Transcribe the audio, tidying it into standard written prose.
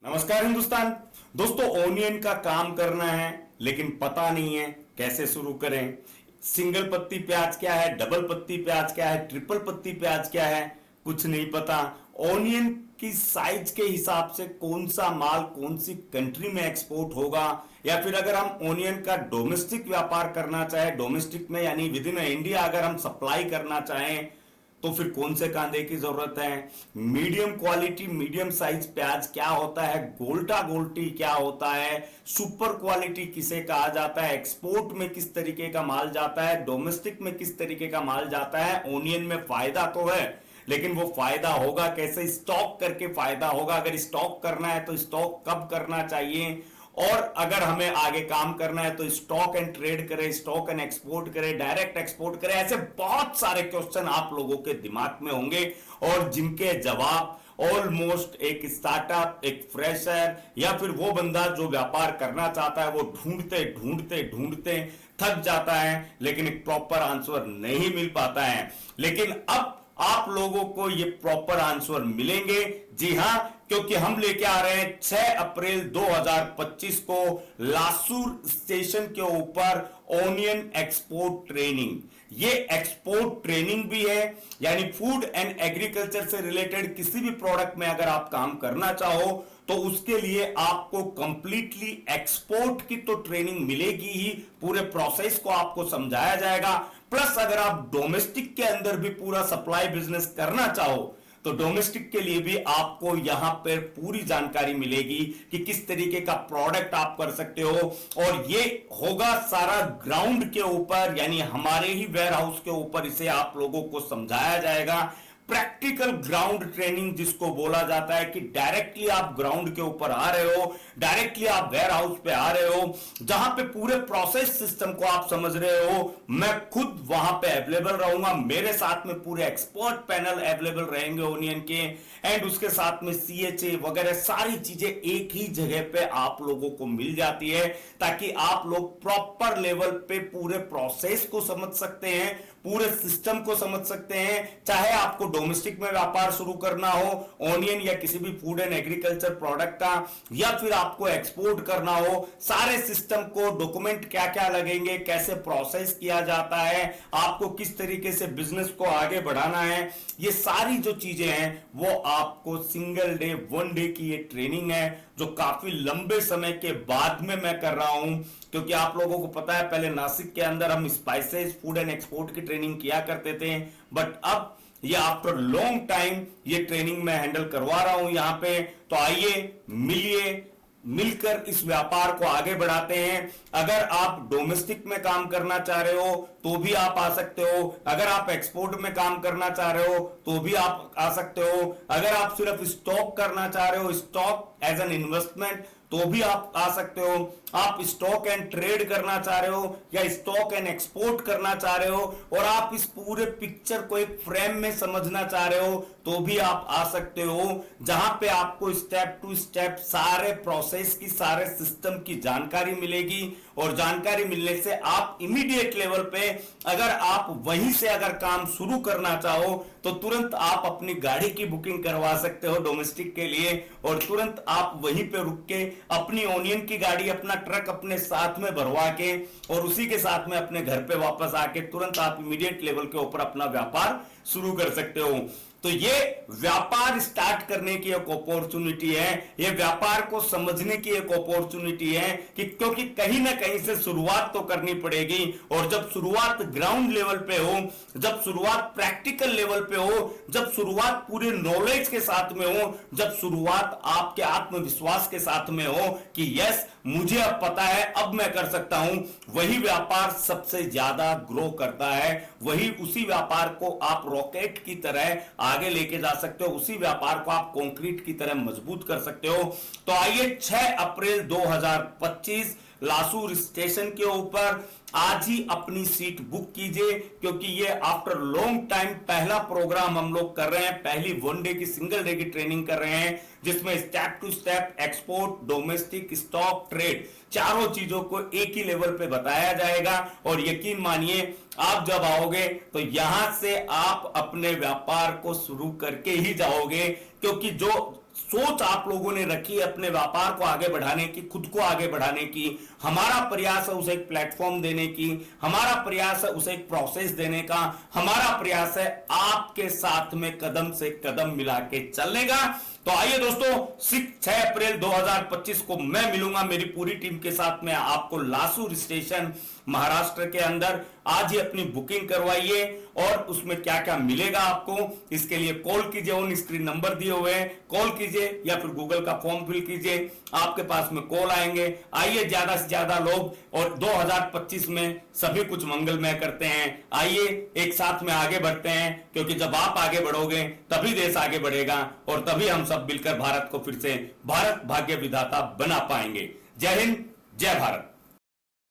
नमस्कार हिंदुस्तान। दोस्तों, ओनियन का काम करना है लेकिन पता नहीं है कैसे शुरू करें। सिंगल पत्ती प्याज क्या है, डबल पत्ती प्याज क्या है, ट्रिपल पत्ती प्याज क्या है, कुछ नहीं पता। ओनियन की साइज के हिसाब से कौन सा माल कौन सी कंट्री में एक्सपोर्ट होगा, या फिर अगर हम ओनियन का डोमेस्टिक व्यापार करना चाहें, डोमेस्टिक में यानी विद इन इंडिया अगर हम सप्लाई करना चाहें तो फिर कौन से कांदे की जरूरत है, मीडियम क्वालिटी मीडियम साइज प्याज क्या होता है, गोल्टा गोल्टी क्या होता है, सुपर क्वालिटी किसे कहा जाता है, एक्सपोर्ट में किस तरीके का माल जाता है, डोमेस्टिक में किस तरीके का माल जाता है। ओनियन में फायदा तो है लेकिन वो फायदा होगा कैसे, स्टॉक करके फायदा होगा। अगर स्टॉक करना है तो स्टॉक कब करना चाहिए, और अगर हमें आगे काम करना है तो स्टॉक एंड ट्रेड करें, स्टॉक एंड एक्सपोर्ट करें, डायरेक्ट एक्सपोर्ट करें। ऐसे बहुत सारे क्वेश्चन आप लोगों के दिमाग में होंगे और जिनके जवाब ऑलमोस्ट एक स्टार्टअप, एक फ्रेशर या फिर वो बंदा जो व्यापार करना चाहता है वो ढूंढते ढूंढते ढूंढते थक जाता है, लेकिन एक प्रॉपर आंसर नहीं मिल पाता है। लेकिन अब आप लोगों को ये प्रॉपर आंसर मिलेंगे। जी हां, क्योंकि हम लेके आ रहे हैं 6 अप्रैल 2025 को लासूर स्टेशन के ऊपर ओनियन एक्सपोर्ट ट्रेनिंग। ये एक्सपोर्ट ट्रेनिंग भी है, यानी फूड एंड एग्रीकल्चर से रिलेटेड किसी भी प्रोडक्ट में अगर आप काम करना चाहो तो उसके लिए आपको कंप्लीटली एक्सपोर्ट की तो ट्रेनिंग मिलेगी ही, पूरे प्रोसेस को आपको समझाया जाएगा। प्लस अगर आप डोमेस्टिक के अंदर भी पूरा सप्लाई बिजनेस करना चाहो तो डोमेस्टिक के लिए भी आपको यहां पर पूरी जानकारी मिलेगी कि किस तरीके का प्रोडक्ट आप कर सकते हो। और ये होगा सारा ग्राउंड के ऊपर, यानी हमारे ही वेयर हाउस के ऊपर इसे आप लोगों को समझाया जाएगा। प्रैक्टिकल ग्राउंड ट्रेनिंग जिसको बोला जाता है कि डायरेक्टली आप ग्राउंड के ऊपर आ रहे हो, डायरेक्टली आप वेयर हाउस पे आ रहे हो, जहां पे पूरे प्रोसेस सिस्टम को आप समझ रहे हो। मैं खुद वहां पे अवेलेबल रहूंगा, मेरे साथ में पूरे एक्सपर्ट पैनल अवेलेबल रहेंगे ओनियन के, एंड उसके साथ में सीएचए वगैरह सारी चीजें एक ही जगह पे आप लोगों को मिल जाती है, ताकि आप लोग प्रॉपर लेवल पे पूरे प्रोसेस को समझ सकते हैं, पूरे सिस्टम को समझ सकते हैं। चाहे आपको डोमेस्टिक में व्यापार शुरू करना हो ओनियन या किसी भी फूड एंड एग्रीकल्चर प्रोडक्ट का, या फिर आपको एक्सपोर्ट करना हो, सारे सिस्टम को डॉक्यूमेंट क्या क्या लगेंगे, कैसे प्रोसेस किया जाता है, आपको किस तरीके से बिजनेस को आगे बढ़ाना है, ये सारी जो चीजें हैं वो आपको सिंगल डे 1 डे की ये ट्रेनिंग है, जो काफी लंबे समय के बाद में मैं कर रहा हूं। क्योंकि आप लोगों को पता है पहले नासिक के अंदर हम स्पाइसेस फूड एंड एक्सपोर्ट की ट्रेनिंग किया करते थे, बट अब ये आफ्टर लॉन्ग टाइम ये ट्रेनिंग मैं हैंडल करवा रहा हूं यहां पे। तो आइए मिलिए, मिलकर इस व्यापार को आगे बढ़ाते हैं। अगर आप डोमेस्टिक में काम करना चाह रहे हो तो भी आप आ सकते हो, अगर आप एक्सपोर्ट में काम करना चाह रहे हो तो भी आप आ सकते हो, अगर आप सिर्फ स्टॉक करना चाह रहे हो, स्टॉक एज एन इन्वेस्टमेंट, तो भी आप आ सकते हो। आप स्टॉक एंड ट्रेड करना चाह रहे हो या स्टॉक एंड एक्सपोर्ट करना चाह रहे हो और आप इस पूरे पिक्चर को एक फ्रेम में समझना चाह रहे हो तो भी आप आ सकते हो, जहां पे आपको स्टेप टू स्टेप सारे प्रोसेस की, सारे सिस्टम की जानकारी मिलेगी। और जानकारी मिलने से आप इमीडिएट लेवल पे अगर आप वहीं से अगर काम शुरू करना चाहो तो तुरंत आप अपनी गाड़ी की बुकिंग करवा सकते हो डोमेस्टिक के लिए, और तुरंत आप वहीं पे रुक के अपनी ओनियन की गाड़ी, अपना ट्रक अपने साथ में भरवा के और उसी के साथ में अपने घर पे वापस आके तुरंत आप इमीडिएट लेवल के ऊपर अपना व्यापार शुरू कर सकते हो। तो ये व्यापार स्टार्ट करने की एक अपॉर्चुनिटी है, ये व्यापार को समझने की एक अपॉर्चुनिटी है कि क्योंकि कहीं ना कहीं से शुरुआत तो करनी पड़ेगी। और जब शुरुआत ग्राउंड लेवल पे हो, जब शुरुआत प्रैक्टिकल लेवल पे हो, जब शुरुआत पूरे नॉलेज के साथ में हो, जब शुरुआत आपके आत्मविश्वास के साथ में हो कि यस मुझे अब पता है, अब मैं कर सकता हूं, वही व्यापार सबसे ज्यादा ग्रो करता है। वही उसी व्यापार को आप रॉकेट की तरह आगे लेके जा सकते हो, उसी व्यापार को आप कंक्रीट की तरह मजबूत कर सकते हो। तो आइए 6 अप्रैल 2025 लासूर स्टेशन के ऊपर आज ही अपनी सीट बुक कीजिए, क्योंकि ये आफ्टर लॉन्ग टाइम पहला प्रोग्राम हम लोग कर रहे हैं, पहली 1 डे की सिंगल डे की ट्रेनिंग कर रहे हैं, जिसमें step to step export, domestic, stock, trade चारों चीजों को एक ही लेवल पे बताया जाएगा। और यकीन मानिए आप जब आओगे तो यहां से आप अपने व्यापार को शुरू करके ही जाओगे, क्योंकि जो सोच आप लोगों ने रखी है अपने व्यापार को आगे बढ़ाने की, खुद को आगे बढ़ाने की, हमारा प्रयास है उसे एक प्लेटफॉर्म देने की, हमारा प्रयास है उसे एक प्रोसेस देने का, हमारा प्रयास है आपके साथ में कदम से कदम मिला के चलने का। तो आइए दोस्तों, 6 अप्रैल 2025 को मैं मिलूंगा मेरी पूरी टीम के साथ में आपको लासूर स्टेशन महाराष्ट्र के अंदर। आज ही अपनी बुकिंग करवाइए और उसमें क्या क्या मिलेगा आपको, इसके लिए कॉल कीजिए, ऑन स्क्रीन नंबर दिए हुए हैं, कॉल कीजिए या फिर गूगल का फॉर्म फिल कीजिए, आपके पास में कॉल आएंगे। आइए ज्यादा से ज्यादा लोग, और 2025 में सभी कुछ मंगलमय करते हैं। आइए एक साथ में आगे बढ़ते हैं, क्योंकि जब आप आगे बढ़ोगे तभी देश आगे बढ़ेगा और तभी हम सब मिलकर भारत को फिर से भारत भाग्य विधाता बना पाएंगे। जय हिंद, जय भारत।